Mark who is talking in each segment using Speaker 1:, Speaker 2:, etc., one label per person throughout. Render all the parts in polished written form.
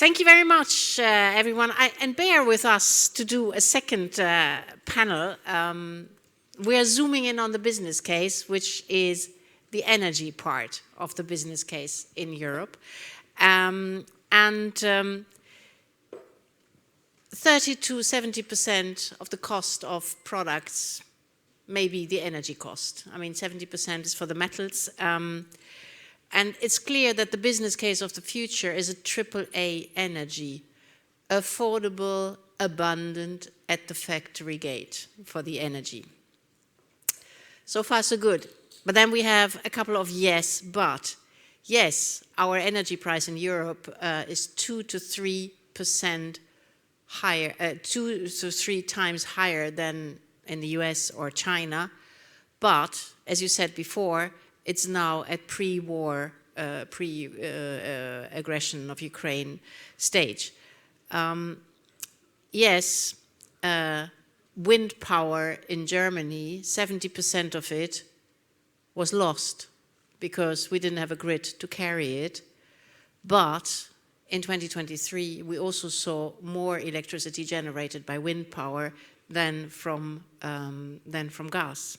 Speaker 1: Thank you very much, everyone. And bear with us to do a second panel. We are zooming in on the business case, which is the energy part of the business case in Europe. 30 to 70% of the cost of products may be the energy cost. I mean, 70% is for the metals. And it's clear that the business case of the future is a AAA energy, affordable, abundant at the factory gate for the energy. So far, so good. But then we have a couple of yes, but. Yes, our energy price in Europe is 2 to 3% higher, 2 to 3 times higher than in the US or China. But, as you said before, it's now at pre-war, aggression of Ukraine stage. Yes, wind power in Germany, 70% of it was lost because we didn't have a grid to carry it. But in 2023, we also saw more electricity generated by wind power than from gas.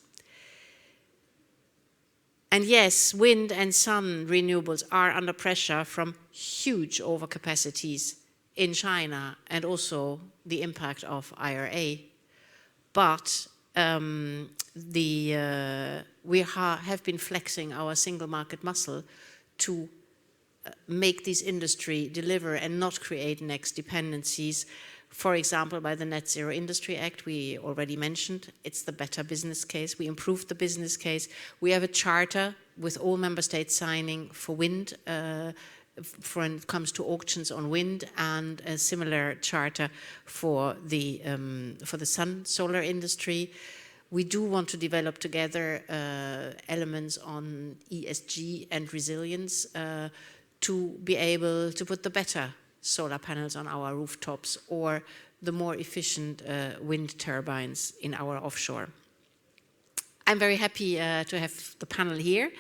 Speaker 1: And yes, wind and sun renewables are under pressure from huge overcapacities in China and also the impact of IRA. But we have been flexing our single market muscle to make this industry deliver and not create next dependencies. For example, by the Net Zero Industry Act, we already mentioned, it's the better business case. We improved the business case. We have a charter with all member states signing for wind, when it comes to auctions on wind, and a similar charter for the sun solar industry. We do want to develop together elements on ESG and resilience to be able to put the better solar panels on our rooftops or the more efficient wind turbines in our offshore. I'm very happy to have the panel here.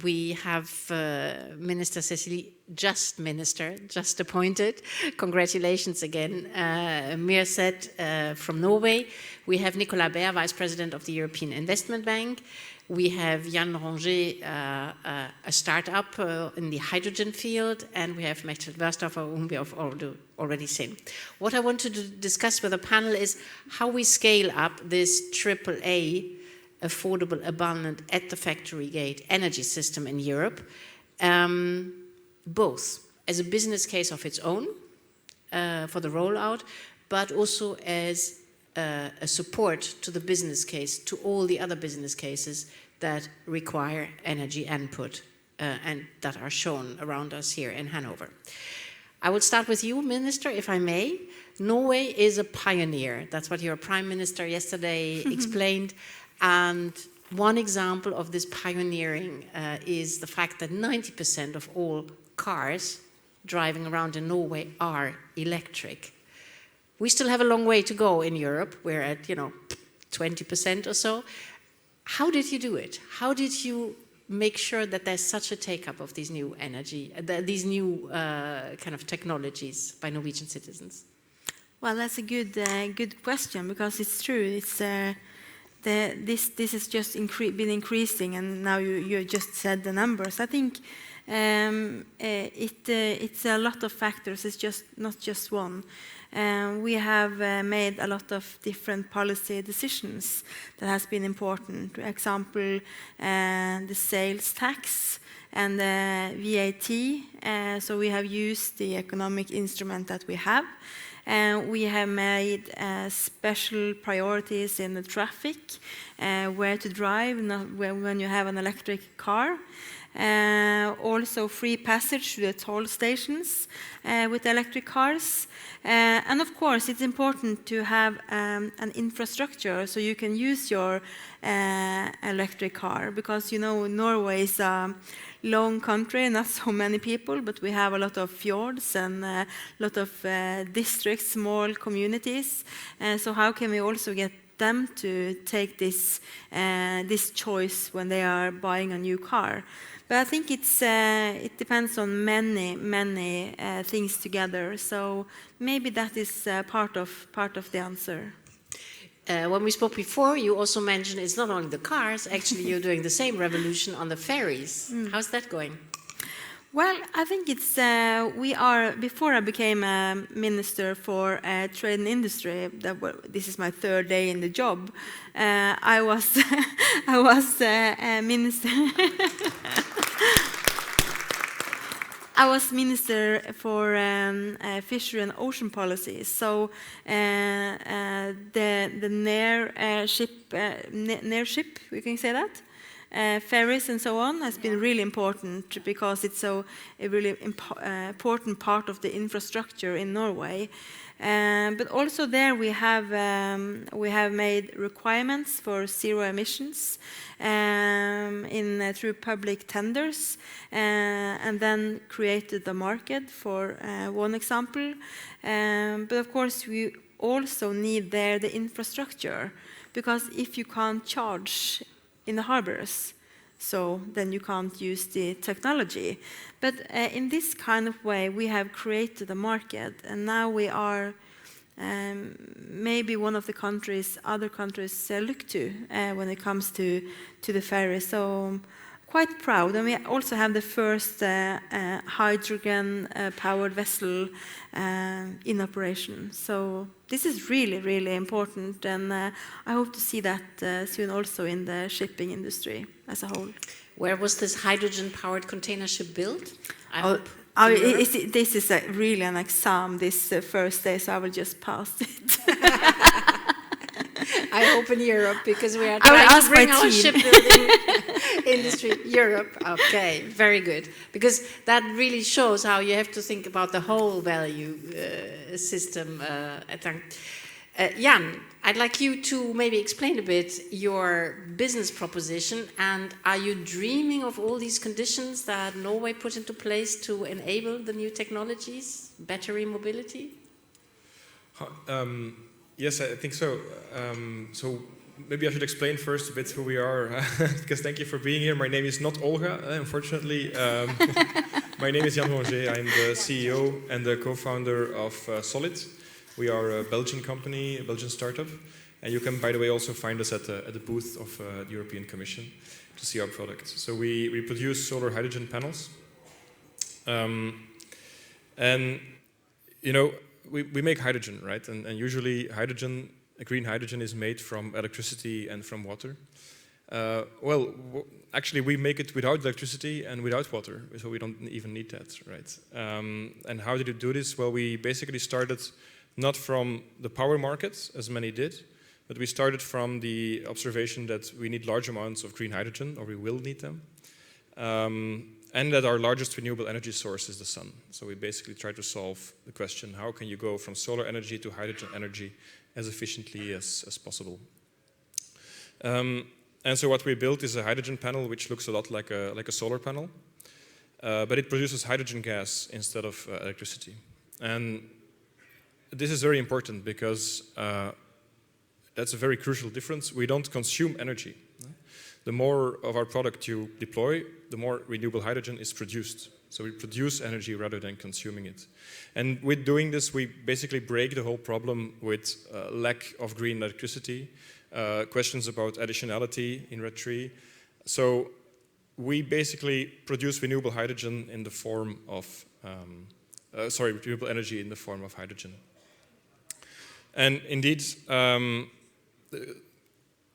Speaker 1: We have Minister Cecilie, just appointed. Congratulations again. Mirset from Norway. We have Nicolas Baer, Vice President of the European Investment Bank. We have Jan Ranger, a startup in the hydrogen field, and we have Mechtel Wörsthofer, whom we have already seen. What I want to discuss with the panel is how we scale up this AAA, affordable, abundant, at the factory gate energy system in Europe, both as a business case of its own for the rollout, but also as a support to the business case, to all the other business cases that require energy input and that are shown around us here in Hanover. I will start with you, Minister, if I may. Norway is a pioneer. That's what your Prime Minister yesterday explained. And one example of this pioneering is the fact that 90% of all cars driving around in Norway are electric. We still have a long way to go in Europe. We're at, 20% or so. How did you do it? How did you make sure that there's such a take-up of these new energy, these new kind of technologies by Norwegian citizens?
Speaker 2: Well, that's a good question, because it's true. It's this has just been increasing, and now you just said the numbers. I think it's a lot of factors. It's not just one. We have made a lot of different policy decisions that has been important. For example, the sales tax and the VAT. So we have used the economic instrument that we have. We have made special priorities in the traffic, where to drive when you have an electric car. Also free passage to the toll stations with electric cars. And of course, it's important to have an infrastructure so you can use your electric car, because Norway is a long country, not so many people, but we have a lot of fjords and a lot of districts, small communities. So how can we also get them to take this choice when they are buying a new car. But I think it depends on many things together. So maybe that is part of the answer.
Speaker 1: When we spoke before, you also mentioned it's not only the cars. Actually, you're doing the same revolution on the ferries. How's that going?
Speaker 2: Well, I think it's before I became a minister for trade and industry. This is my third day in the job. I was a minister. I was minister for fishery and ocean policies. So the near ship, we can say that. Ferries and so on has been really important because it's a really important part of the infrastructure in Norway. But also there we have made requirements for zero emissions through public tenders, and then created the market for one example. But of course we also need there the infrastructure, because if you can't charge in the harbors, so then you can't use the technology. But in this kind of way, we have created a market, and now we are maybe one of the countries other countries look to when it comes to the ferry. So quite proud. And we also have the first hydrogen-powered vessel in operation. So this is really, really important, and I hope to see that soon also in the shipping industry as a whole.
Speaker 1: Where was this hydrogen-powered container ship built?
Speaker 2: This is really an exam this first day, so I will just pass it.
Speaker 1: I hope in Europe, because we are trying to bring our shipbuilding industry Europe. Okay, very good. Because that really shows how you have to think about the whole value system. Jan, I'd like you to maybe explain a bit your business proposition, and are you dreaming of all these conditions that Norway put into place to enable the new technologies, battery mobility?
Speaker 3: Yes, I think so. So maybe I should explain first a bit who we are, because thank you for being here. My name is not Olga, unfortunately. My name is Jan Ronger. I'm the CEO and the co-founder of Solid. We are a Belgian company, a Belgian startup. And you can, by the way, also find us at the booth of the European Commission to see our product. So we produce solar hydrogen panels. And, you know, we make hydrogen, right? And usually hydrogen, green hydrogen, is made from electricity and from water. Actually, we make it without electricity and without water, so we don't even need that, right? And how did we do this? Well, we basically started not from the power markets, as many did, but we started from the observation that we need large amounts of green hydrogen, or we will need them. And that our largest renewable energy source is the sun. So we basically try to solve the question, how can you go from solar energy to hydrogen energy as efficiently as possible? And so what we built is a hydrogen panel which looks a lot like a solar panel, but it produces hydrogen gas instead of electricity. And this is very important because that's a very crucial difference. We don't consume energy. The more of our product you deploy, the more renewable hydrogen is produced. So we produce energy rather than consuming it. And with doing this, we basically break the whole problem with lack of green electricity, questions about additionality in RED III. So we basically produce renewable hydrogen in the form of, renewable energy in the form of hydrogen. And indeed,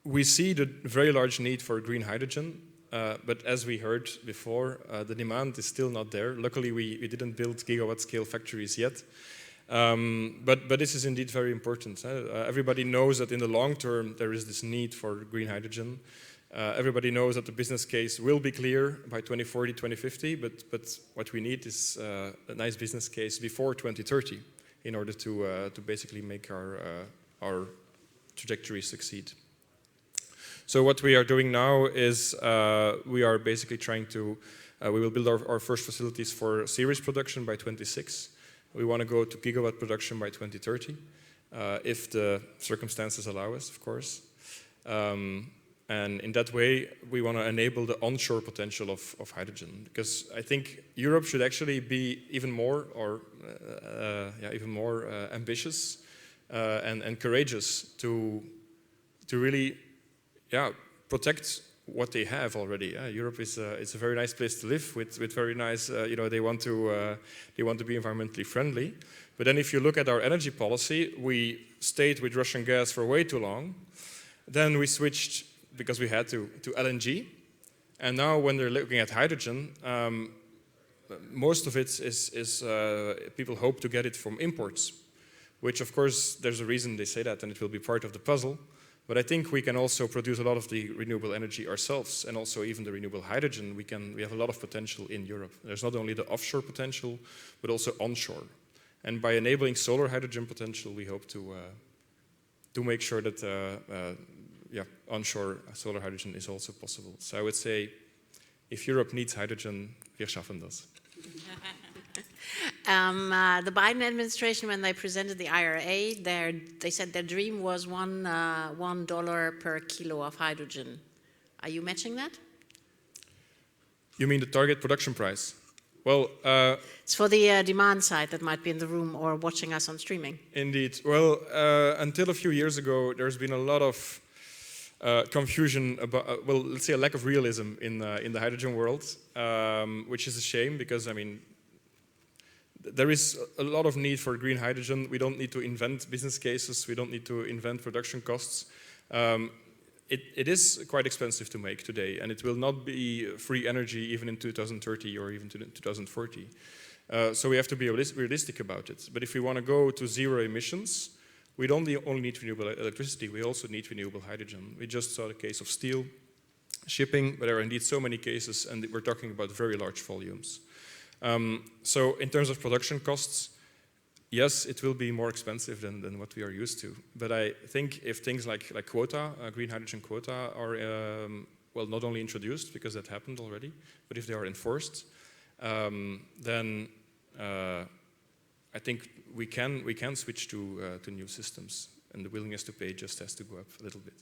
Speaker 3: we see the very large need for green hydrogen, but as we heard before, the demand is still not there. Luckily, we didn't build gigawatt-scale factories yet, but this is indeed very important. Everybody knows that in the long term, there is this need for green hydrogen. Everybody knows that the business case will be clear by 2040, 2050, but what we need is a nice business case before 2030 in order to basically make our trajectory succeed. So what we are doing now is we are basically trying to, we will build our first facilities for series production by 2026. We want to go to gigawatt production by 2030. if the circumstances allow us, of course. And in that way, we want to enable the onshore potential of hydrogen, because I think Europe should actually be even more, ambitious and courageous to really, protect what they have already. Europe is it's a very nice place to live with very nice. They want to be environmentally friendly. But then, if you look at our energy policy, we stayed with Russian gas for way too long. Then we switched, because we had to LNG, and now when they're looking at hydrogen, most of it is people hope to get it from imports, which of course there's a reason they say that, and it will be part of the puzzle. But I think we can also produce a lot of the renewable energy ourselves, and also even the renewable hydrogen. We have a lot of potential in Europe. There's not only the offshore potential, but also onshore. And by enabling solar hydrogen potential, we hope to make sure that onshore solar hydrogen is also possible. So I would say, if Europe needs hydrogen, wir schaffen das.
Speaker 1: The Biden administration, when they presented the IRA, they said their dream was $1 per kilo of hydrogen. Are you matching that?
Speaker 3: You mean the target production price? Well,
Speaker 1: it's for the demand side that might be in the room or watching us on streaming.
Speaker 3: Indeed. Well, until a few years ago, there's been a lot of confusion about, let's say a lack of realism in the hydrogen world, which is a shame, because I mean, there is a lot of need for green hydrogen. We don't need to invent business cases. We don't need to invent production costs. It is quite expensive to make today, and it will not be free energy even in 2030 or even 2040. So we have to be realistic about it. But if we want to go to zero emissions, we don't only need renewable electricity, we also need renewable hydrogen. We just saw the case of steel, shipping, but there are indeed so many cases, and we're talking about very large volumes. So in terms of production costs, yes, it will be more expensive than what we are used to. But I think if things like quota, green hydrogen quota, are not only introduced, because that happened already, but if they are enforced, then I think we can switch to new systems, and the willingness to pay just has to go up a little bit.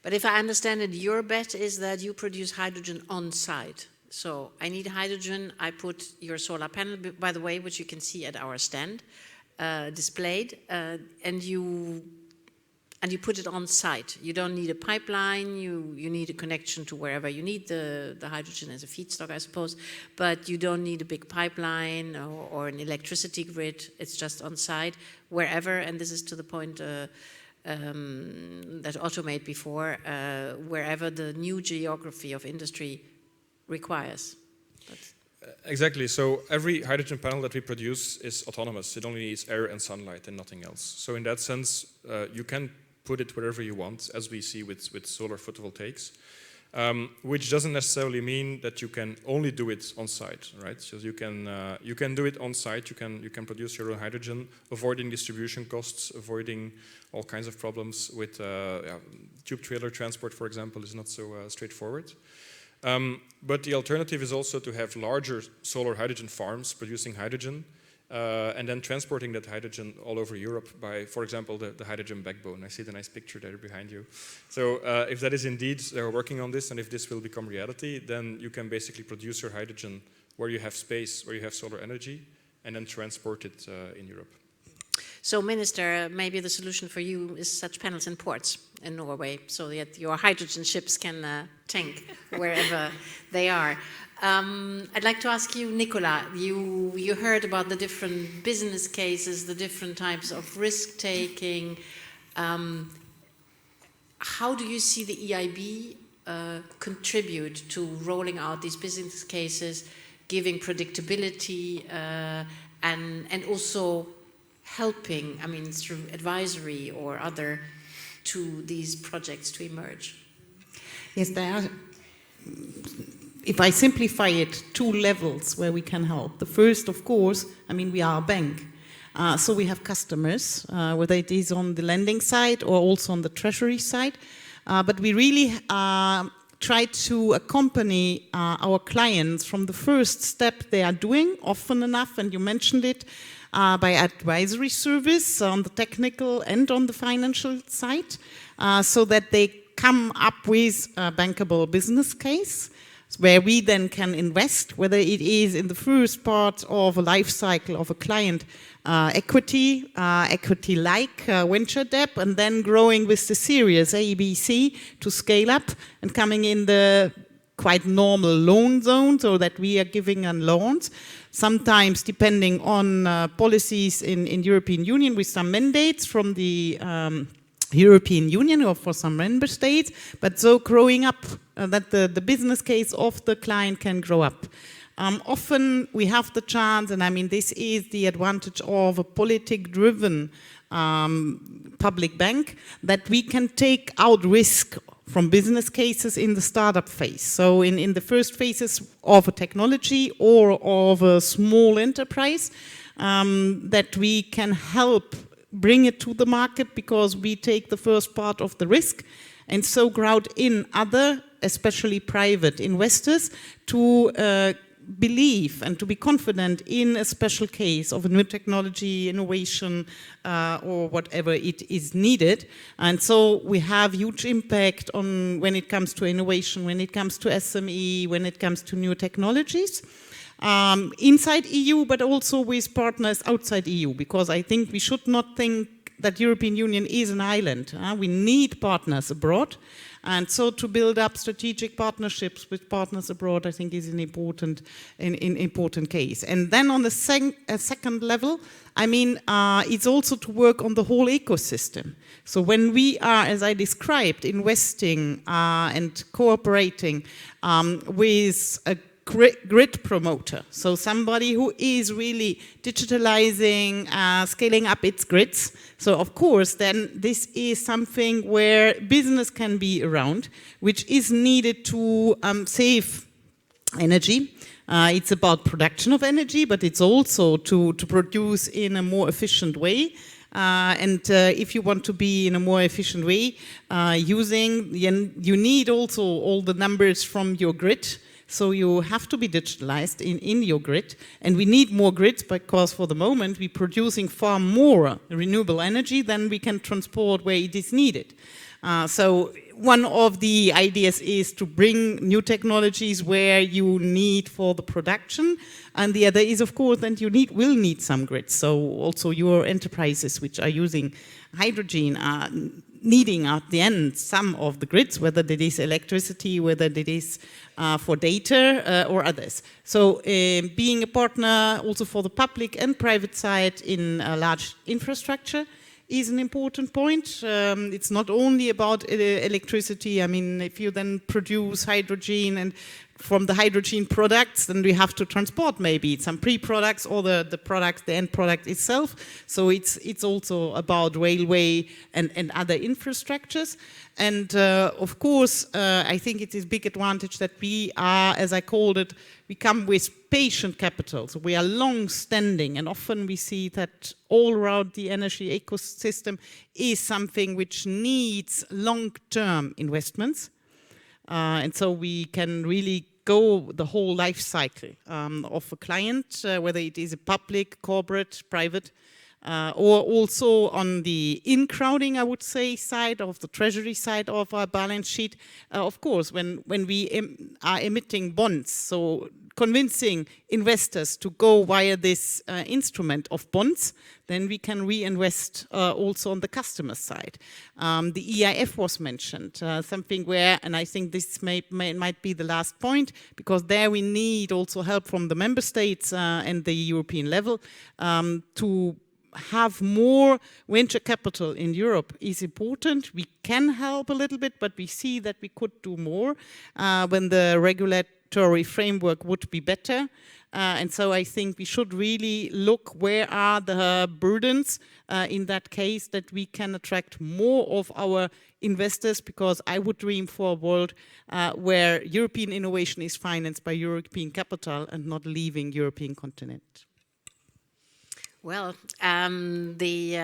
Speaker 1: But if I understand it, your bet is that you produce hydrogen on site. So I need hydrogen, I put your solar panel, by the way, which you can see at our stand, displayed, and you put it on site. You don't need a pipeline, you need a connection to wherever you need the hydrogen as a feedstock, I suppose, but you don't need a big pipeline or an electricity grid. It's just on site, wherever, and this is to the point that Otto made before, wherever the new geography of industry requires.
Speaker 3: Exactly. So every hydrogen panel that we produce is autonomous. It only needs air and sunlight and nothing else. So in that sense, you can put it wherever you want, as we see with solar photovoltaics, which doesn't necessarily mean that you can only do it on site, right? So you can do it on site. You can produce your own hydrogen, avoiding distribution costs, avoiding all kinds of problems with tube trailer transport, for example, is not so straightforward. But the alternative is also to have larger solar hydrogen farms producing hydrogen, and then transporting that hydrogen all over Europe by, for example, the hydrogen backbone. I see the nice picture there behind you. So if that is indeed, they're working on this, and if this will become reality, then you can basically produce your hydrogen where you have space, where you have solar energy, and then transport it in Europe.
Speaker 1: So, Minister, maybe the solution for you is such panels in ports in Norway, so that your hydrogen ships can tank wherever they are. I'd like to ask you, Nicola, you heard about the different business cases, the different types of risk-taking. How do you see the EIB contribute to rolling out these business cases, giving predictability, and also helping, I mean, through advisory or other, to these projects to emerge?
Speaker 4: Yes, there are, if I simplify it, two levels where we can help. The first, of course, I mean, we are a bank. So we have customers, whether it is on the lending side or also on the treasury side. But we really try to accompany our clients from the first step they are doing, often enough, and you mentioned it, by advisory service on the technical and on the financial side, so that they come up with a bankable business case where we then can invest, whether it is in the first part of a life cycle of a client, equity-like venture debt, and then growing with the series A, B, C to scale up and coming in the quite normal loan zone, so that we are giving loans. Sometimes depending on policies in European Union with some mandates from the European Union or for some member states, but so growing up that the business case of the client can grow up. Often we have the chance, and I mean this is the advantage of a politic-driven public bank, that we can take out risk from business cases in the startup phase. So in the first phases of a technology or of a small enterprise, that we can help bring it to the market because we take the first part of the risk, and so crowd in other, especially private investors, to believe and to be confident in a special case of a new technology, innovation, or whatever it is needed. And so we have huge impact on when it comes to innovation, when it comes to SME, when it comes to new technologies. Inside EU, but also with partners outside EU, because I think we should not think that European Union is an island. We need partners abroad. And so to build up strategic partnerships with partners abroad, I think is an important case. And then on the second level, I mean, it's also to work on the whole ecosystem. So when we are, as I described, investing and cooperating with a grid promoter, so somebody who is really digitalizing, scaling up its grids. So of course, then this is something where business can be around, which is needed to save energy. It's about production of energy, but it's also to produce in a more efficient way. If you want to be in a more efficient way, you need also all the numbers from your grid. So you have to be digitalized in your grid. And we need more grids because for the moment we're producing far more renewable energy than we can transport where it is needed. So one of the ideas is to bring new technologies where you need for the production. And the other is, of course, that you will need some grids. So also your enterprises which are using hydrogen are needing at the end some of the grids, whether it is electricity, whether it is for data or others. So being a partner also for the public and private side in a large infrastructure is an important point. It's not only about electricity. I mean, if you then produce hydrogen and from the hydrogen products, then we have to transport maybe some pre-products or the product, the end product itself. So it's also about railway and other infrastructures. And of course, I think it is a big advantage that we are, as I called it, we come with patient capital. So we are long-standing, and often we see that all around the energy ecosystem is something which needs long-term investments. And so we can really go the whole life cycle of a client, whether it is a public, corporate, private, or also on the in-crowding, I would say, side of the treasury side of our balance sheet. Of course, when we are emitting bonds, so convincing investors to go via this instrument of bonds, then we can reinvest also on the customer side. The EIF was mentioned, something where, and I think this might be the last point, because there we need also help from the member states and the European level to have more venture capital in Europe is important. We can help a little bit, but we see that we could do more when the regulatory framework would be better. And so I think we should really look where are the burdens in that case that we can attract more of our investors, because I would dream for a world where European innovation is financed by European capital and not leaving European continent.
Speaker 1: Well, the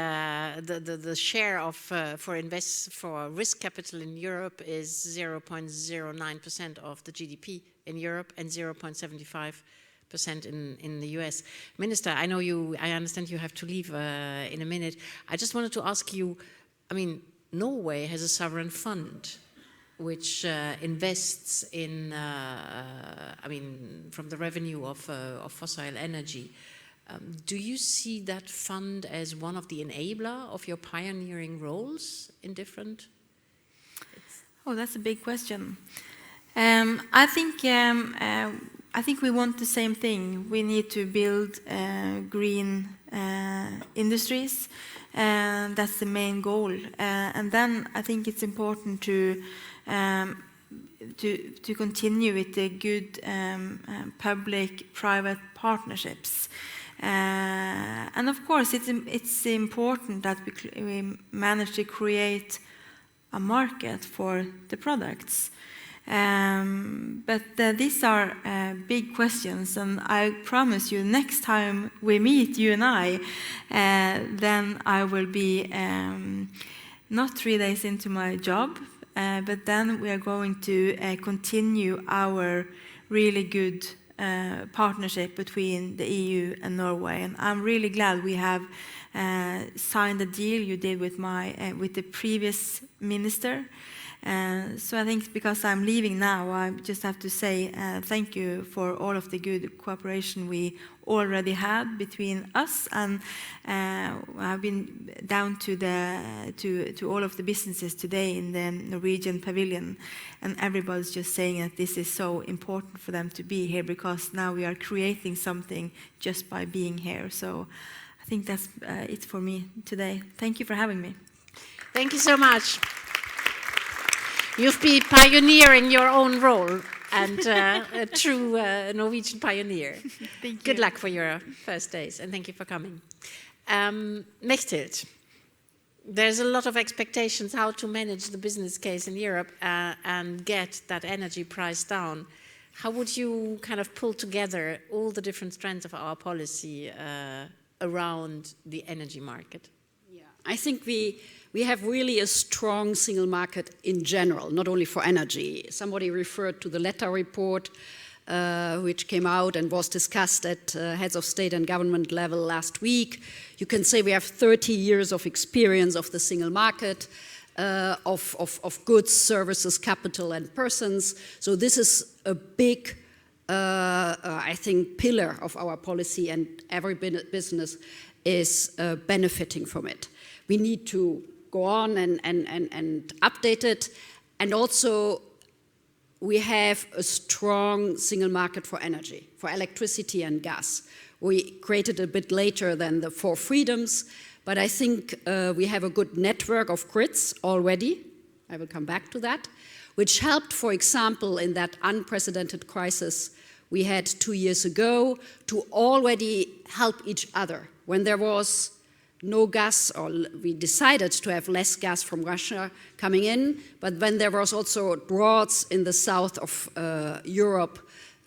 Speaker 1: share of for risk capital in Europe is 0.09% of the GDP in Europe and 0.75% in the US. Minister, I understand you have to leave in a minute. I just wanted to ask you, I mean, Norway has a sovereign fund which invests in, from the revenue of fossil energy. Do you see that fund as one of the enabler of your pioneering roles in different?
Speaker 2: Oh, that's a big question. I think we want the same thing. We need to build green industries, and that's the main goal. And then I think it's important to continue with the good public-private partnerships. And of course, it's important that we manage to create a market for the products. But these are big questions, and I promise you, next time we meet, you and I, then I will be not 3 days into my job, but then we are going to continue our really good partnership between the EU and Norway, and I'm really glad we have signed a deal you did with with the previous minister. So I think because I'm leaving now, I just have to say thank you for all of the good cooperation we already had between us, and I've been down to all of the businesses today in the Norwegian pavilion, and everybody's just saying that this is so important for them to be here, because now we are creating something just by being here. So I think that's it for me today. Thank you for having me.
Speaker 1: Thank you so much. You've been pioneering your own role, and a true Norwegian pioneer.
Speaker 2: Thank you.
Speaker 1: Good luck for your first days, and thank you for coming. Mechthild, there's a lot of expectations how to manage the business case in Europe and get that energy price down. How would you kind of pull together all the different strands of our policy around the energy market?
Speaker 5: Yeah, I think we have really a strong single market in general, not only for energy. Somebody referred to the Letta report, which came out and was discussed at heads of state and government level last week. You can say we have 30 years of experience of the single market, of goods, services, capital, and persons. So this is a big, I think, pillar of our policy, and every business is benefiting from it. We need to go on and update it. And also, we have a strong single market for energy, for electricity and gas. We created a bit later than the 4 freedoms, but I think we have a good network of grids already. I will come back to that, which helped, for example, in that unprecedented crisis we had 2 years ago, to already help each other. When there was no gas, or we decided to have less gas from Russia coming in, but when there was also droughts in the south of Europe,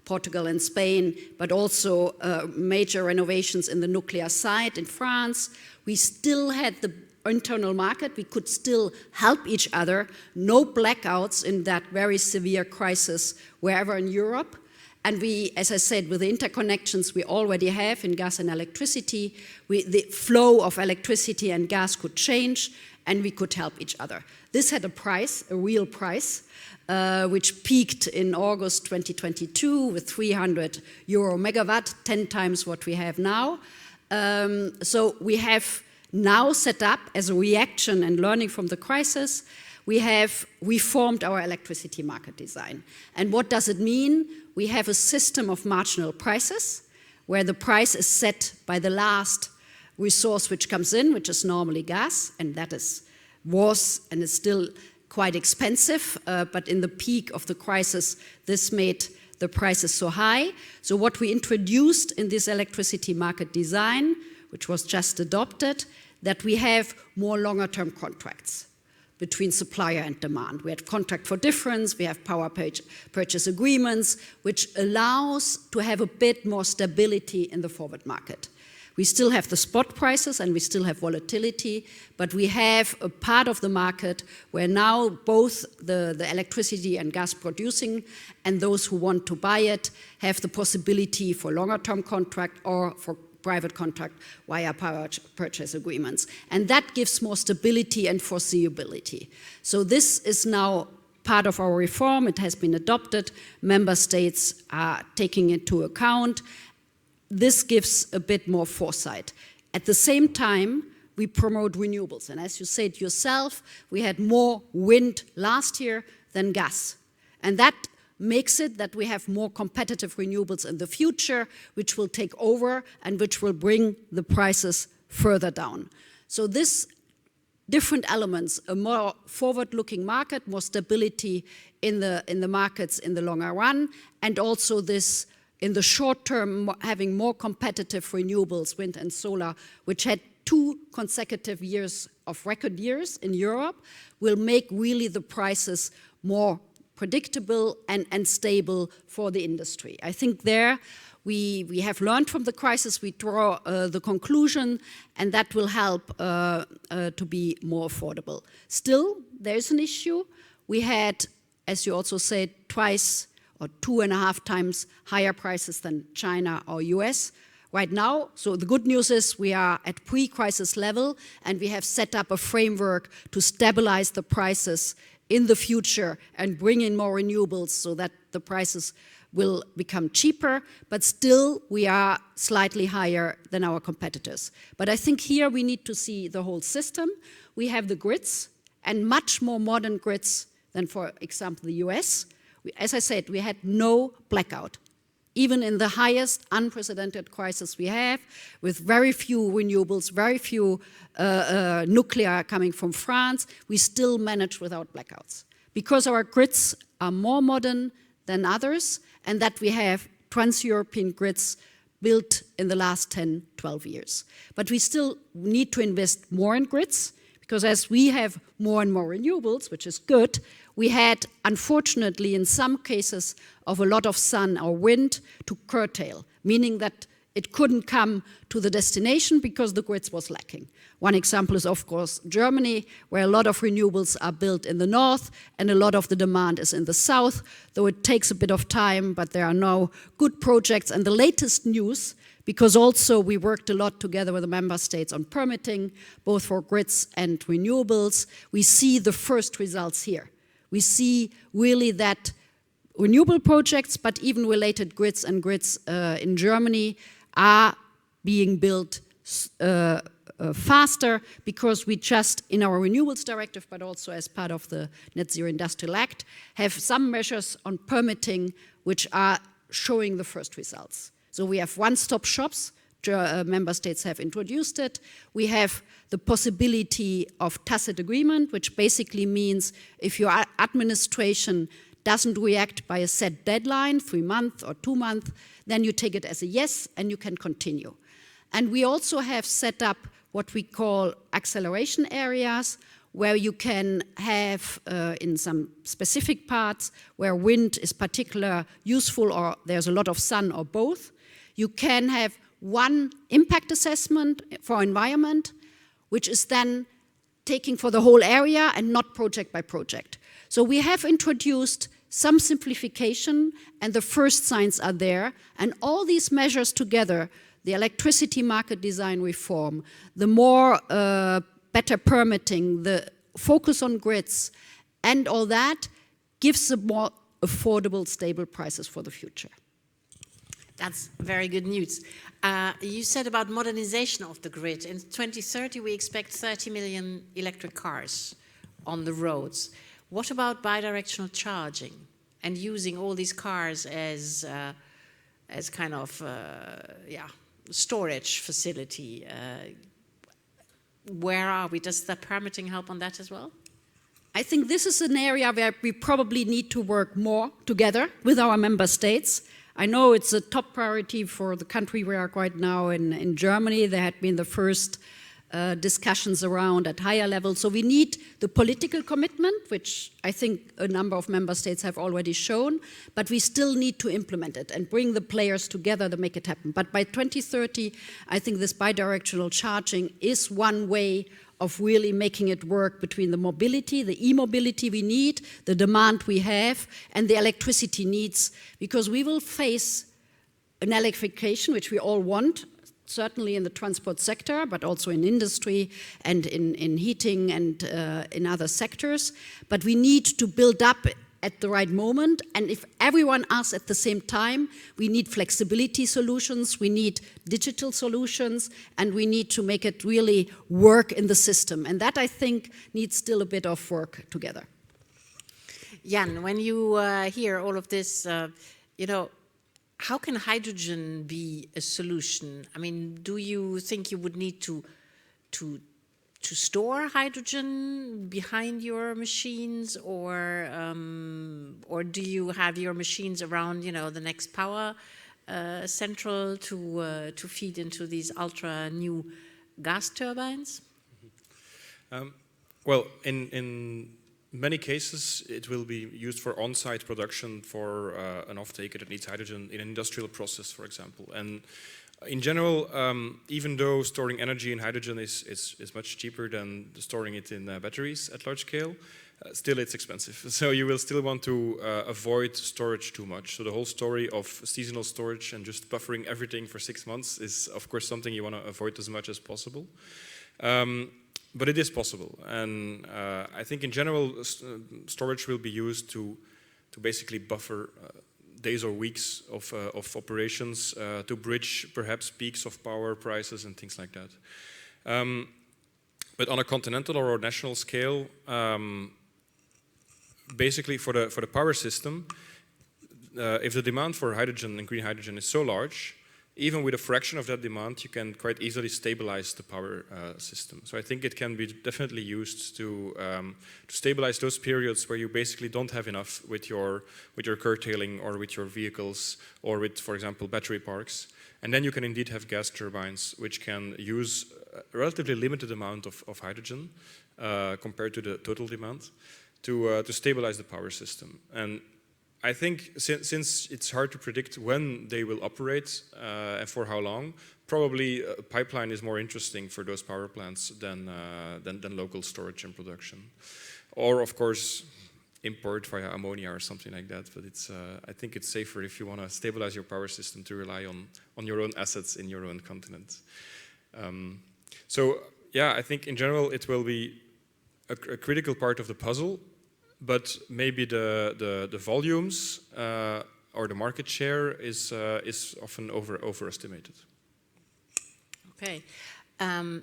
Speaker 5: Portugal and Spain, but also major renovations in the nuclear site in France, we still had the internal market. We could still help each other. No blackouts in that very severe crisis wherever in Europe. And we, as I said, with the interconnections we already have in gas and electricity, the flow of electricity and gas could change, and we could help each other. This had a price, a real price, which peaked in August 2022 with 300 euro megawatt, 10 times what we have now. So we have now set up, as a reaction and learning from the crisis, we have reformed our electricity market design. And what does it mean? We have a system of marginal prices, where the price is set by the last resource which comes in, which is normally gas, and that was and is still quite expensive, but in the peak of the crisis, this made the prices so high. So what we introduced in this electricity market design, which was just adopted, that we have more longer-term contracts. between supplier and demand. We have contract for difference, we have power purchase agreements, which allows to have a bit more stability in the forward market. We still have the spot prices and we still have volatility, but we have a part of the market where now both the electricity and gas producing and those who want to buy it have the possibility for longer term contract or for private contract via power purchase agreements. And that gives more stability and foreseeability. So this is now part of our reform. It has been adopted. Member states are taking it into account. This gives a bit more foresight. At the same time, we promote renewables. And as you said yourself, we had more wind last year than gas. And that makes it that we have more competitive renewables in the future, which will take over and which will bring the prices further down. So this different elements, a more forward-looking market, more stability in the markets in the longer run, and also this in the short term, having more competitive renewables, wind and solar, which had 2 consecutive years of record years in Europe, will make really the prices more predictable and stable for the industry. I think there we have learned from the crisis, we draw the conclusion, and that will help to be more affordable. Still, there is an issue. We had, as you also said, twice or 2.5 times higher prices than China or US right now. So the good news is we are at pre-crisis level and we have set up a framework to stabilize the prices in the future and bring in more renewables so that the prices will become cheaper, but still we are slightly higher than our competitors. But I think here we need to see the whole system. We have the grids and much more modern grids than, for example, the US. As I said, we had no blackout. Even in the highest unprecedented crisis we have, with very few renewables, very few nuclear coming from France, we still managed without blackouts. Because our grids are more modern than others, and that we have trans-European grids built in the last 10, 12 years. But we still need to invest more in grids, because as we have more and more renewables, which is good, we had, unfortunately, in some cases of a lot of sun or wind to curtail, meaning that it couldn't come to the destination because the grids was lacking. One example is, of course, Germany, where a lot of renewables are built in the north and a lot of the demand is in the south, though it takes a bit of time, but there are now good projects. And the latest news, because also we worked a lot together with the member states on permitting, both for grids and renewables, we see the first results here. We see really that renewable projects, but even related grids and grids in Germany are being built faster because we just, in our renewables directive, but also as part of the Net Zero Industrial Act, have some measures on permitting which are showing the first results. So we have one-stop shops. Member states have introduced it. We have the possibility of tacit agreement, which basically means if your administration doesn't react by a set deadline, 3 months or 2 months, then you take it as a yes and you can continue. And we also have set up what we call acceleration areas, where you can have in some specific parts where wind is particularly useful or there's a lot of sun or both, you can have one impact assessment for environment, which is then taking for the whole area and not project by project. So we have introduced some simplification and the first signs are there, and all these measures together, the electricity market design reform, the more better permitting, the focus on grids, and all that gives a more affordable, stable prices for the future.
Speaker 1: That's very good news. You said about modernization of the grid. In 2030, we expect 30 million electric cars on the roads. What about bidirectional charging and using all these cars as kind of storage facility? Where are we? Does the permitting help on that as well?
Speaker 5: I think this is an area where we probably need to work more together with our member states. I know it's a top priority for the country we are right now in Germany. There had been the first discussions around at higher levels. So we need the political commitment, which I think a number of member states have already shown, but we still need to implement it and bring the players together to make it happen. But by 2030, I think this bidirectional charging is one way of really making it work between the mobility, the e-mobility we need, the demand we have, and the electricity needs, because we will face an electrification, which we all want, certainly in the transport sector, but also in industry and in heating and in other sectors. But we need to build up at the right moment. And if everyone asks at the same time, we need flexibility solutions, we need digital solutions, and we need to make it really work in the system. And that, I think, needs still a bit of work together.
Speaker 1: Jan, when you hear all of this, you know, how can hydrogen be a solution? I mean, do you think you would need to store hydrogen behind your machines, or do you have your machines around, you know, the next power central to feed into these ultra new gas turbines?
Speaker 3: Well, in many cases, it will be used for on-site production for an off-taker that needs hydrogen in an industrial process, for example. And in general, even though storing energy in hydrogen is much cheaper than storing it in batteries at large scale, still it's expensive. So you will still want to avoid storage too much. So the whole story of seasonal storage and just buffering everything for 6 months is, of course, something you want to avoid as much as possible. But it is possible, and I think in general storage will be used to basically buffer days or weeks of operations to bridge perhaps peaks of power prices and things like that. But on a continental or national scale, basically for the power system, if the demand for hydrogen and green hydrogen is so large, even with a fraction of that demand, you can quite easily stabilize the power system. So I think it can be definitely used to stabilize those periods where you basically don't have enough with your curtailing or with your vehicles or with, for example, battery parks. And then you can indeed have gas turbines which can use a relatively limited amount of hydrogen compared to the total demand to stabilize the power system. And I think since it's hard to predict when they will operate and for how long, probably a pipeline is more interesting for those power plants than local storage and production. Or, of course, import via ammonia or something like that. But it's, I think it's safer if you want to stabilize your power system to rely on your own assets in your own continent. So, yeah, I think in general it will be a critical part of the puzzle. But maybe the volumes or the market share is often overestimated.
Speaker 1: Okay,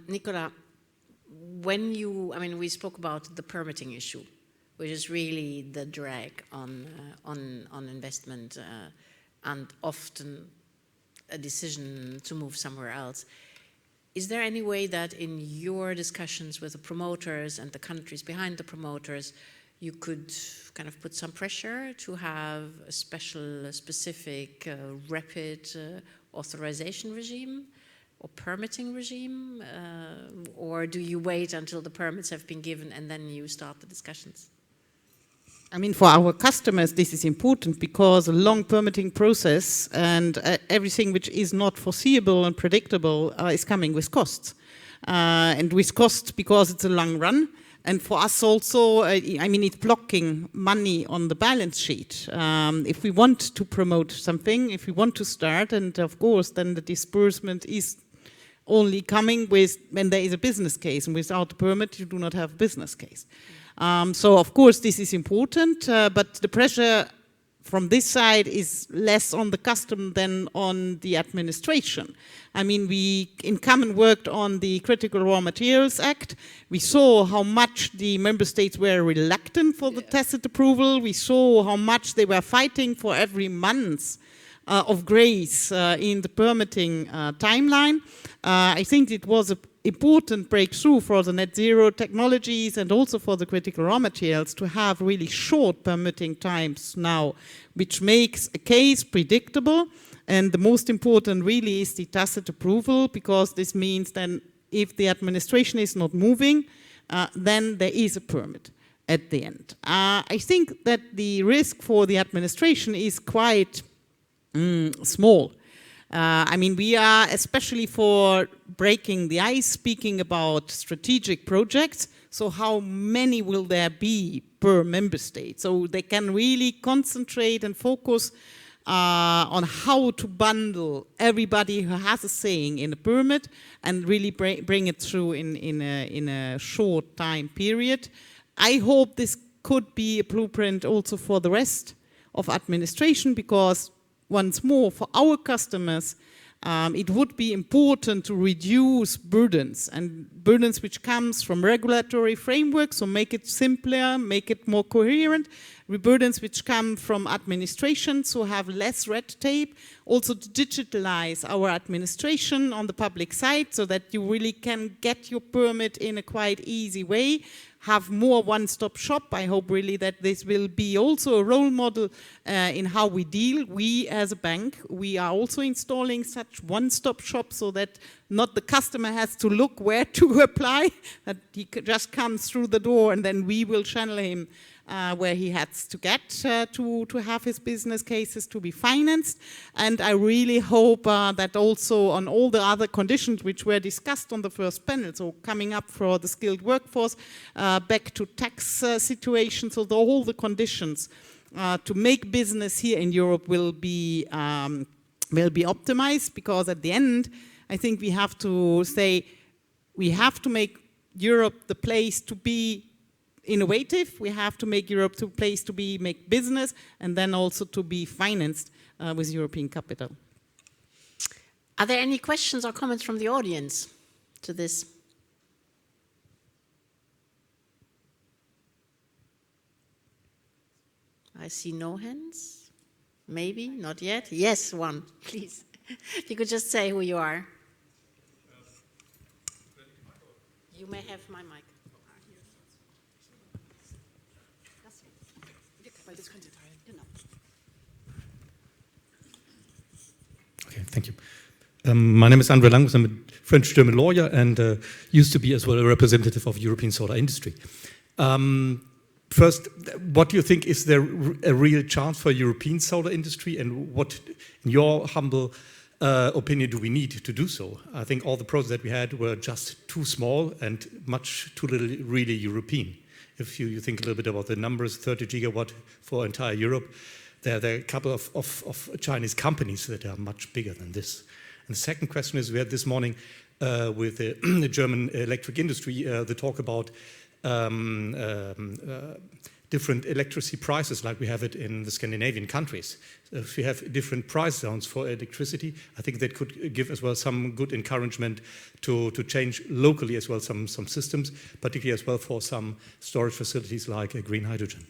Speaker 1: Nicola, when I mean, we spoke about the permitting issue, which is really the drag on investment and often a decision to move somewhere else. Is there any way that in your discussions with the promoters and the countries behind the promoters, you could kind of put some pressure to have a specific, rapid authorization regime or permitting regime? Or do you wait until the permits have been given and then you start the discussions?
Speaker 4: I mean, for our customers, this is important because a long permitting process and everything which is not foreseeable and predictable is coming with costs. And with costs because it's a long run. And for us also, I mean, it's blocking money on the balance sheet. If we want to promote something, if we want to start, and of course, then the disbursement is only coming with when there is a business case. And without the permit, you do not have a business case. So, of course, this is important, but the pressure from this side is less on the customer than on the administration. I mean, we in common worked on the Critical Raw Materials Act. We saw how much the member states were reluctant for the tacit approval. We saw how much they were fighting for every month of grace in the permitting timeline. I think it was an important breakthrough for the net zero technologies and also for the critical raw materials to have really short permitting times now, which makes a case predictable. And the most important really is the tacit approval, because this means then if the administration is not moving, then there is a permit at the end. I think that the risk for the administration is quite small. I mean, we are, especially for breaking the ice, speaking about strategic projects. So how many will there be per member state? So they can really concentrate and focus on how to bundle everybody who has a saying in a permit and really bring it through in a short time period. I hope this could be a blueprint also for the rest of administration, because once more, for our customers, it would be important to reduce burdens, and burdens which comes from regulatory frameworks, so make it simpler, make it more coherent, burdens which come from administration, so have less red tape, also to digitalize our administration on the public side so that you really can get your permit in a quite easy way, have more one-stop shop. I hope really that this will be also a role model in how we deal. We as a bank, we are also installing such one-stop shop so that not the customer has to look where to apply, that he just comes through the door and then we will channel him where he has to get to have his business cases to be financed. And I really hope that also on all the other conditions which were discussed on the first panel, so coming up for the skilled workforce, back to tax situations, so all the conditions to make business here in Europe will be optimized, because at the end, I think we have to say, we have to make Europe the place to be innovative, we have to make Europe the place to be make business, and then also to be financed with European capital.
Speaker 1: Are there any questions or comments from the audience to this? I see no hands. Maybe, not yet. Yes, one, please. If you could just say who you are. You may have my mic.
Speaker 6: Okay, thank you. My name is Andre Langus. I'm a French-German lawyer and used to be as well a representative of European solar industry. First, what do you think, is there a real chance for European solar industry, and what, in your humble opinion, do we need to do so? I think all the projects that we had were just too small and much too little really European. If you think a little bit about the numbers, 30 gigawatt for entire Europe, there are a couple of Chinese companies that are much bigger than this. And the second question is, we had this morning with the German electric industry, the talk about different electricity prices like we have it in the Scandinavian countries. If we have different price zones for electricity, I think that could give as well some good encouragement to change locally as well some systems, particularly as well for some storage facilities like green hydrogen.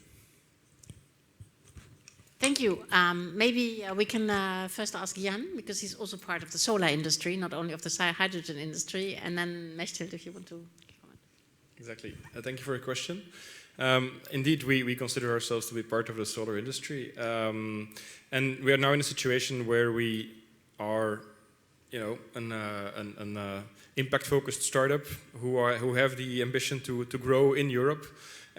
Speaker 1: Thank you. Maybe we can first ask Jan, because he's also part of the solar industry, not only of the hydrogen industry, and then Mechthild, if you want to comment.
Speaker 3: Exactly. Thank you for your question. Indeed, we consider ourselves to be part of the solar industry, and we are now in a situation where we are, an impact-focused startup who have the ambition to grow in Europe.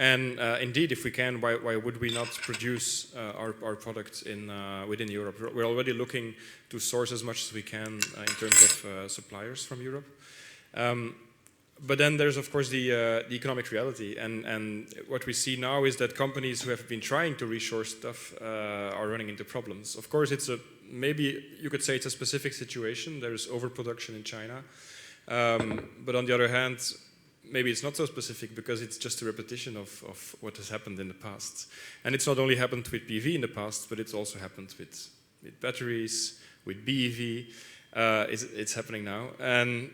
Speaker 3: And indeed, if we can, why would we not produce our products within Europe? We're already looking to source as much as we can in terms of suppliers from Europe. But then there's, of course, the economic reality. And what we see now is that companies who have been trying to reshore stuff are running into problems. Of course, maybe you could say it's a specific situation. There's overproduction in China. But on the other hand, maybe it's not so specific, because it's just a repetition of what has happened in the past. And it's not only happened with PV in the past, but it's also happened with batteries, with BEV. It's happening now. And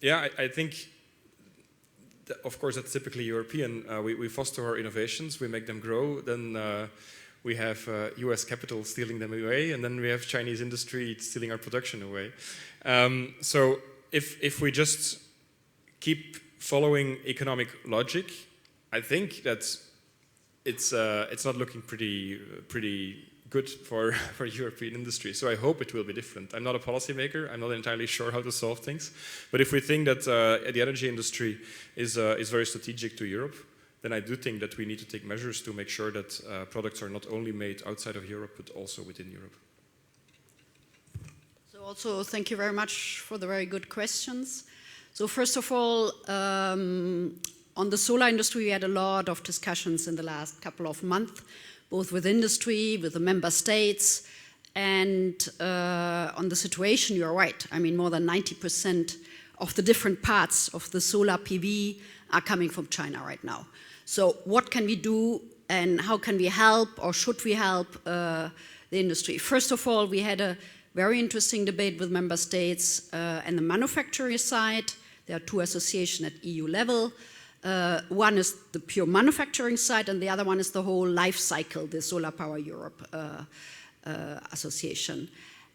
Speaker 3: yeah, I think, of course, that's typically European. We foster our innovations, we make them grow, then we have US capital stealing them away, and then we have Chinese industry stealing our production away. So if we just keep following economic logic, I think that it's not looking pretty good for European industry. So I hope it will be different. I'm not a policymaker. I'm not entirely sure how to solve things. But if we think that the energy industry is very strategic to Europe, then I do think that we need to take measures to make sure that products are not only made outside of Europe, but also within Europe.
Speaker 5: So also, thank you very much for the very good questions. So first of all, on the solar industry, we had a lot of discussions in the last couple of months, both with industry, with the member states, and on the situation, you're right. I mean, more than 90% of the different parts of the solar PV are coming from China right now. So what can we do, and how can we help, or should we help the industry? First of all, we had a very interesting debate with member states and the manufacturing side. There are two associations at EU level. One is the pure manufacturing side, and the other one is the whole life cycle, the Solar Power Europe Association.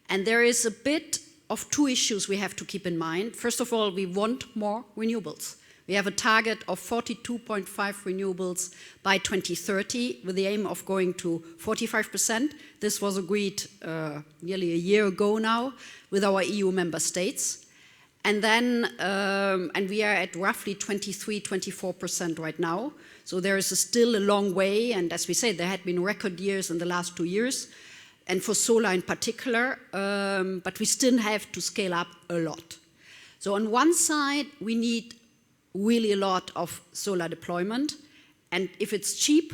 Speaker 5: And there is a bit of two issues we have to keep in mind. First of all, we want more renewables. We have a target of 42.5 renewables by 2030 with the aim of going to 45%. This was agreed nearly a year ago now with our EU member states. And then, and we are at roughly 23–24% right now. So there is still a long way. And as we said, there had been record years in the last 2 years, and for solar in particular. But we still have to scale up a lot. So on one side, we need really a lot of solar deployment. And if it's cheap,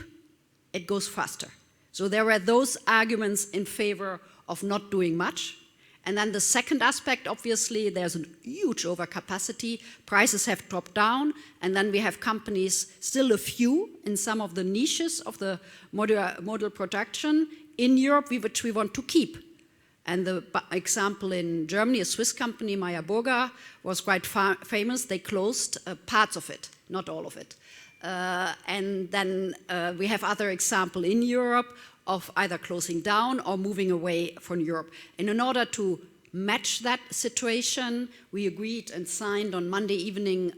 Speaker 5: it goes faster. So there were those arguments in favor of not doing much. And then the second aspect, obviously, there's a huge overcapacity. Prices have dropped down. And then we have companies, still a few, in some of the niches of the module production in Europe, which we want to keep. And the example in Germany, a Swiss company, Meyer Burger, was quite famous. They closed parts of it, not all of it. And then we have other examples in Europe of either closing down or moving away from Europe. And in order to match that situation, we agreed and signed on Monday evening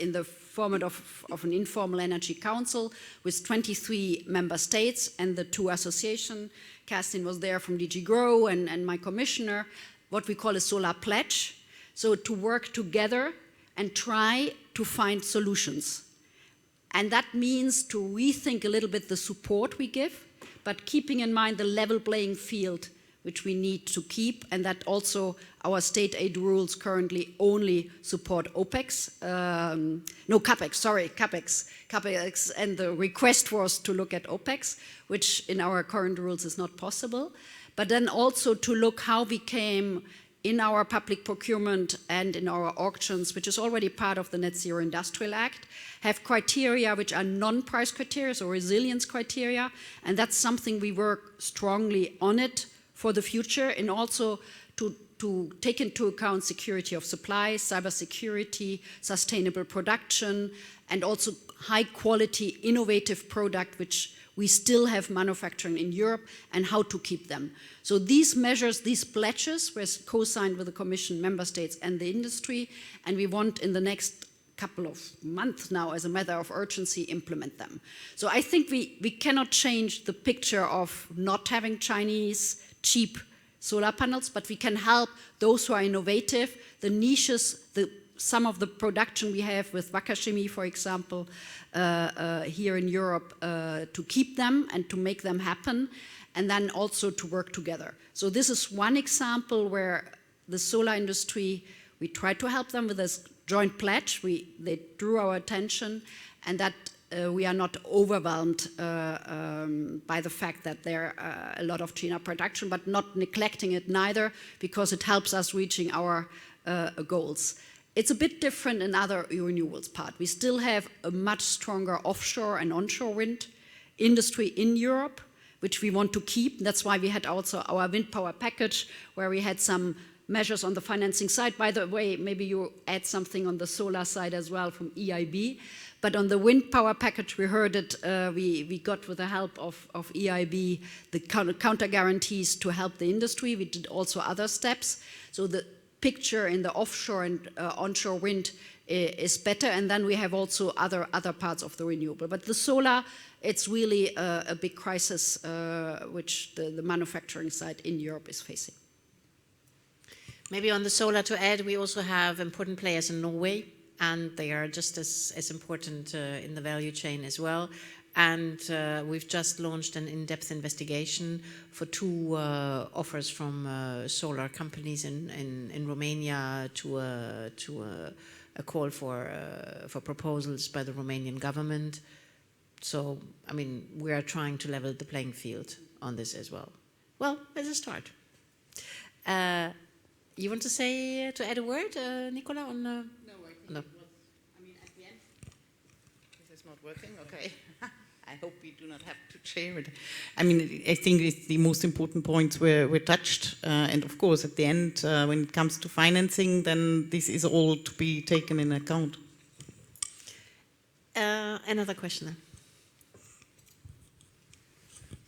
Speaker 5: in the format of an informal energy council with 23 member states and the two associations. Kerstin was there from DG Grow and my commissioner, what we call a solar pledge. So to work together and try to find solutions. And that means to rethink a little bit the support we give, but keeping in mind the level playing field which we need to keep, and that also our state aid rules currently only support OPEX, CAPEX, and the request was to look at OPEX, which in our current rules is not possible, but then also to look how we came in our public procurement and in our auctions, which is already part of the Net Zero Industrial Act, have criteria which are non-price criteria, so resilience criteria, and that's something we work strongly on it for the future, and also to take into account security of supply, cybersecurity, sustainable production, and also high quality, innovative product, which we still have manufacturing in Europe, and how to keep them. So these measures, these pledges were co-signed with the Commission, member states, and the industry, and we want in the next couple of months now, as a matter of urgency, implement them. So I think we cannot change the picture of not having Chinese cheap solar panels, but we can help those who are innovative, the niches, some of the production we have with Wacker Chemie, for example, here in Europe, to keep them and to make them happen, and then also to work together. So this is one example where the solar industry, we tried to help them with this joint pledge. They drew our attention, and that we are not overwhelmed by the fact that there are a lot of China production, but not neglecting it neither, because it helps us reaching our goals. It's a bit different in other renewables part. We still have a much stronger offshore and onshore wind industry in Europe, which we want to keep. That's why we had also our wind power package, where we had some measures on the financing side. By the way, maybe you add something on the solar side as well from EIB. But on the wind power package, we heard it, we got with the help of EIB the counter guarantees to help the industry. We did also other steps. So picture in the offshore and onshore wind is better, and then we have also other parts of the renewable. But the solar, it's really a big crisis which the manufacturing side in Europe is facing.
Speaker 1: Maybe on the solar to add, we also have important players in Norway, and they are just as important in the value chain as well. And we've just launched an in-depth investigation for 2 offers from solar companies in Romania to a call for proposals by the Romanian government. So, I mean, we are trying to level the playing field on this as well. Well, as a start. You want to add a word, Nicola, on? No, I think
Speaker 4: I mean, at the end, this is not working. Okay. I hope we do not have to share it. I mean, I think it's the most important points were touched. And of course, at the end, when it comes to financing, then this is all to be taken in account.
Speaker 1: Another question then.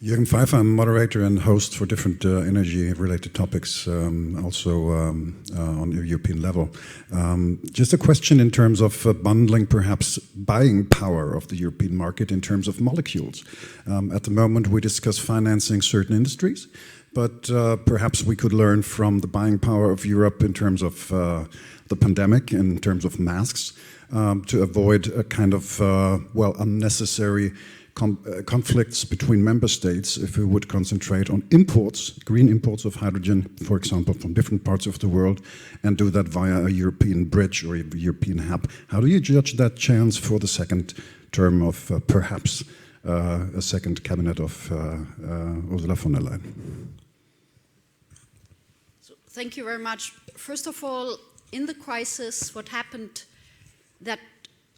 Speaker 7: Jürgen Pfeiffer, I'm moderator and host for different energy-related topics, also on a European level. Just a question in terms of bundling, perhaps buying power of the European market in terms of molecules. At the moment, we discuss financing certain industries, but perhaps we could learn from the buying power of Europe in terms of the pandemic, in terms of masks, to avoid a kind of, unnecessary conflicts between member states if we would concentrate on imports, green imports of hydrogen, for example, from different parts of the world, and do that via a European bridge or a European hub. How do you judge that chance for the second term of perhaps a second cabinet of Ursula von der Leyen?
Speaker 5: So, thank you very much. First of all, in the crisis, what happened that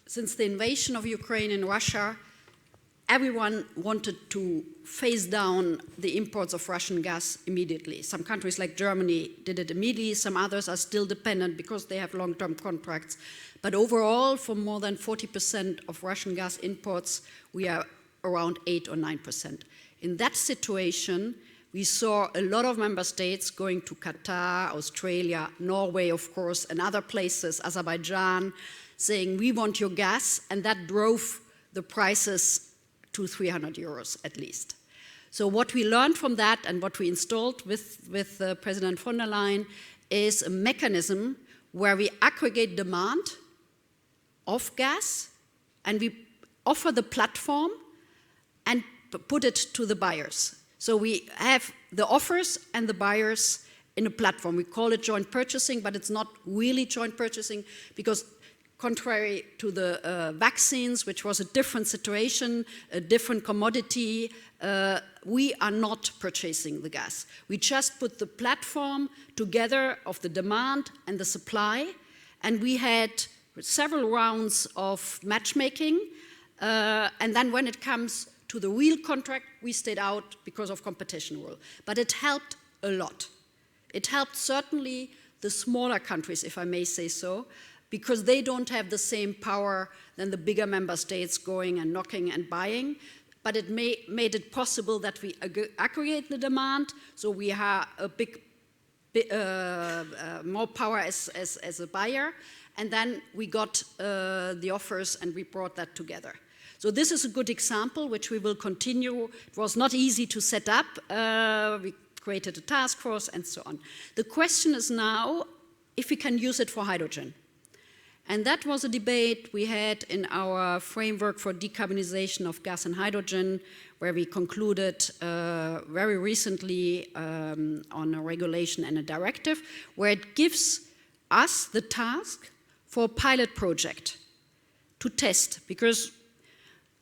Speaker 5: since the invasion of Ukraine and Russia, everyone wanted to phase down the imports of Russian gas immediately. Some countries like Germany did it immediately, some others are still dependent because they have long-term contracts. But overall, for more than 40% of Russian gas imports, we are around 8 or 9%. In that situation, we saw a lot of member states going to Qatar, Australia, Norway, of course, and other places, Azerbaijan, saying, we want your gas, and that drove the prices to 300 euros at least. So what we learned from that and what we installed with President von der Leyen is a mechanism where we aggregate demand of gas and we offer the platform and put it to the buyers. So we have the offers and the buyers in a platform. We call it joint purchasing, but it's not really joint purchasing because contrary to the vaccines, which was a different situation, a different commodity, we are not purchasing the gas. We just put the platform together of the demand and the supply, and we had several rounds of matchmaking, and then when it comes to the real contract, we stayed out because of competition rule. But it helped a lot. It helped certainly the smaller countries, if I may say so, because they don't have the same power than the bigger member states going and knocking and buying. But it made it possible that we aggregate the demand, so we have a more power as a buyer, and then we got the offers and we brought that together. So this is a good example which we will continue. It was not easy to set up. We created a task force and so on. The question is now if we can use it for hydrogen. And that was a debate we had in our framework for decarbonization of gas and hydrogen, where we concluded very recently on a regulation and a directive, where it gives us the task for a pilot project to test, because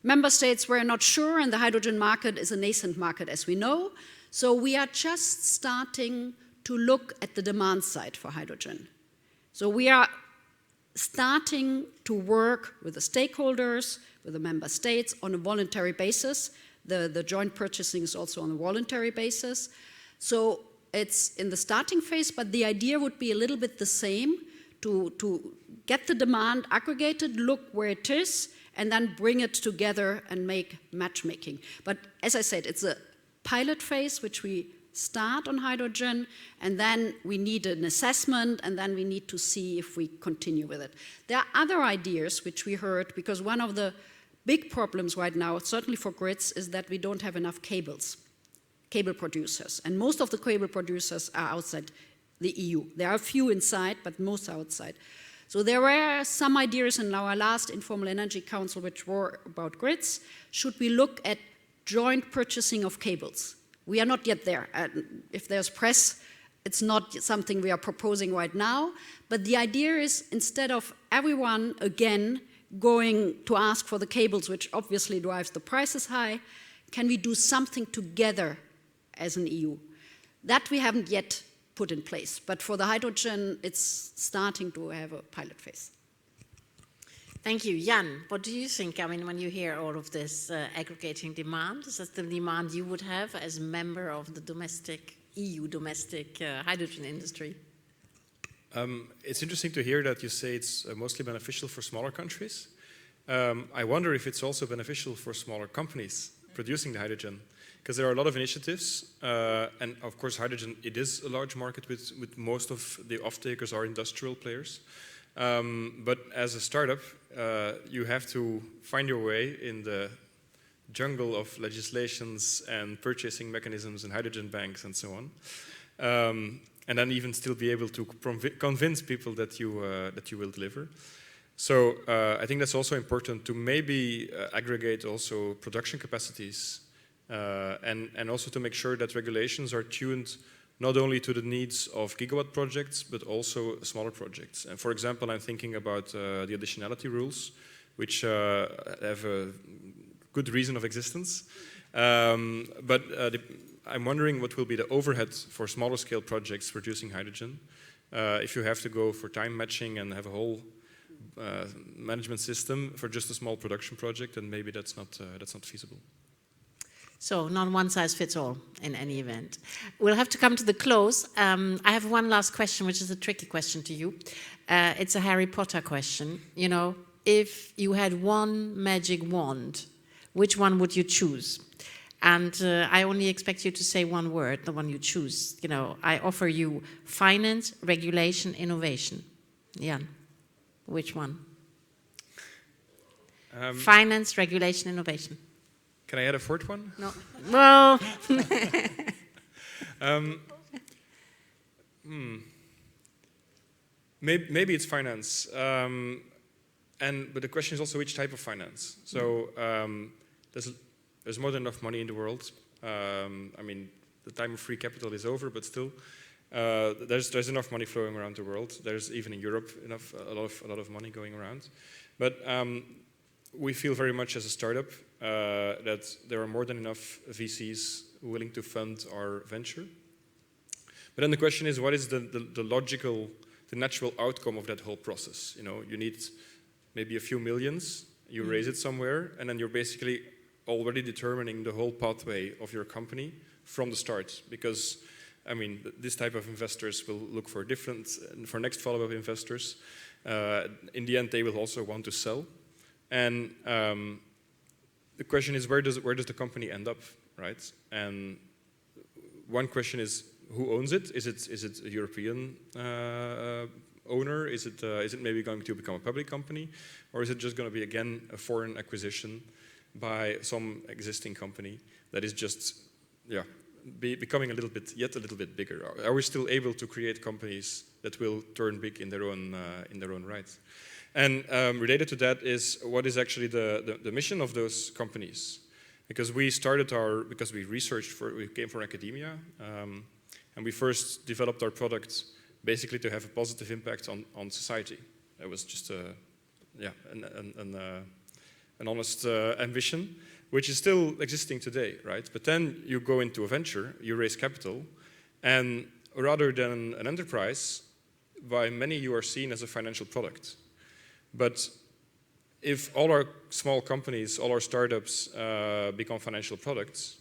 Speaker 5: member states were not sure, and the hydrogen market is a nascent market, as we know. So we are just starting to look at the demand side for hydrogen. So we are starting to work with the stakeholders, with the member states on a voluntary basis. The joint purchasing is also on a voluntary basis. So it's in the starting phase, but the idea would be a little bit the same, to get the demand aggregated, look where it is, and then bring it together and make matchmaking. But as I said, it's a pilot phase which we start on hydrogen, and then we need an assessment, and then we need to see if we continue with it. There are other ideas which we heard, because one of the big problems right now, certainly for grids, is that we don't have enough cable producers. And most of the cable producers are outside the EU. There are a few inside, but most are outside. So there were some ideas in our last Informal Energy Council which were about grids. Should we look at joint purchasing of cables? We are not yet there. If there's press, it's not something we are proposing right now. But the idea is, instead of everyone again going to ask for the cables, which obviously drives the prices high, can we do something together as an EU? That we haven't yet put in place. But for the hydrogen, it's starting to have a pilot phase.
Speaker 1: Thank you. Jan, what do you think? I mean, when you hear all of this aggregating demand, is that the demand you would have as a member of the EU domestic hydrogen industry?
Speaker 3: It's interesting to hear that you say it's mostly beneficial for smaller countries. I wonder if it's also beneficial for smaller companies producing the hydrogen, because there are a lot of initiatives, and of course hydrogen, it is a large market with most of the off-takers are industrial players. But as a startup, you have to find your way in the jungle of legislations and purchasing mechanisms and hydrogen banks and so on. And then even still be able to convince people that you will deliver. So I think that's also important to maybe aggregate also production capacities and also to make sure that regulations are tuned not only to the needs of gigawatt projects, but also smaller projects. And for example, I'm thinking about the additionality rules, which have a good reason of existence. But I'm wondering what will be the overhead for smaller scale projects producing hydrogen. If you have to go for time matching and have a whole management system for just a small production project, then maybe that's not feasible.
Speaker 1: So not one size fits all in any event. We'll have to come to the close. I have one last question, which is a tricky question to you. It's a Harry Potter question. You know, if you had one magic wand, which one would you choose? And I only expect you to say one word, the one you choose. You know, I offer you finance, regulation, innovation. Jan, which one? Finance, regulation, innovation.
Speaker 3: Can I add a fourth one?
Speaker 1: No. Well.
Speaker 3: Maybe it's finance. But the question is also which type of finance. So there's more than enough money in the world. I mean, the time of free capital is over, but still, there's enough money flowing around the world. There's even in Europe a lot of money going around. But we feel very much as a startup that there are more than enough VCs willing to fund our venture. But then the question is, what is the logical, the natural outcome of that whole process? You know, you need maybe a few millions, you raise it somewhere, and then you're basically already determining the whole pathway of your company from the start. Because, I mean, this type of investors will look for next follow-up investors. In the end, they will also want to sell. And the question is, where does the company end up, right? And one question is, who owns it? Is it a European owner? Is it maybe going to become a public company, or is it just going to be again a foreign acquisition by some existing company that is just becoming yet a little bit bigger? Are we still able to create companies that will turn big in their own right? And related to that is, what is actually the mission of those companies? Because we came from academia, and we first developed our product basically to have a positive impact on society. That was just an honest ambition, which is still existing today, right? But then you go into a venture, you raise capital, and rather than an enterprise, by many you are seen as a financial product. But if all our small companies, all our startups become financial products,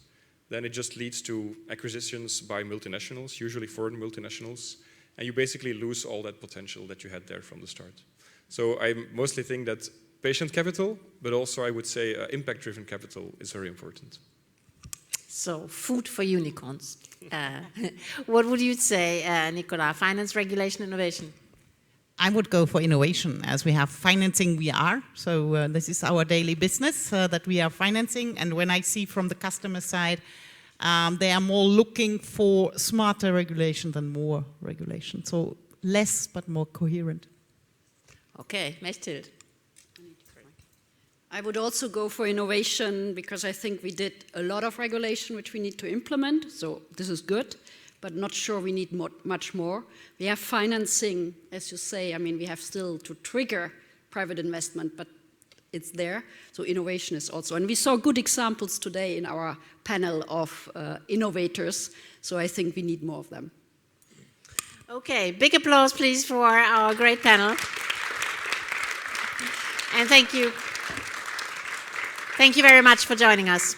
Speaker 3: then it just leads to acquisitions by multinationals, usually foreign multinationals, and you basically lose all that potential that you had there from the start. So I mostly think that patient capital, but also I would say impact-driven capital is very important.
Speaker 1: So, food for unicorns. What would you say, Nicola? Finance, regulation, innovation?
Speaker 4: I would go for innovation, as we have financing VR. So this is our daily business that we are financing. And when I see from the customer side, they are more looking for smarter regulation than more regulation. So less but more coherent.
Speaker 1: Okay, Mechthild.
Speaker 5: I would also go for innovation because I think we did a lot of regulation which we need to implement, so this is good, but not sure we need much more. We have financing, as you say, I mean, we have still to trigger private investment, but it's there, so innovation is also. And we saw good examples today in our panel of innovators, so I think we need more of them.
Speaker 1: Okay, big applause please for our great panel. And thank you. Thank you very much for joining us.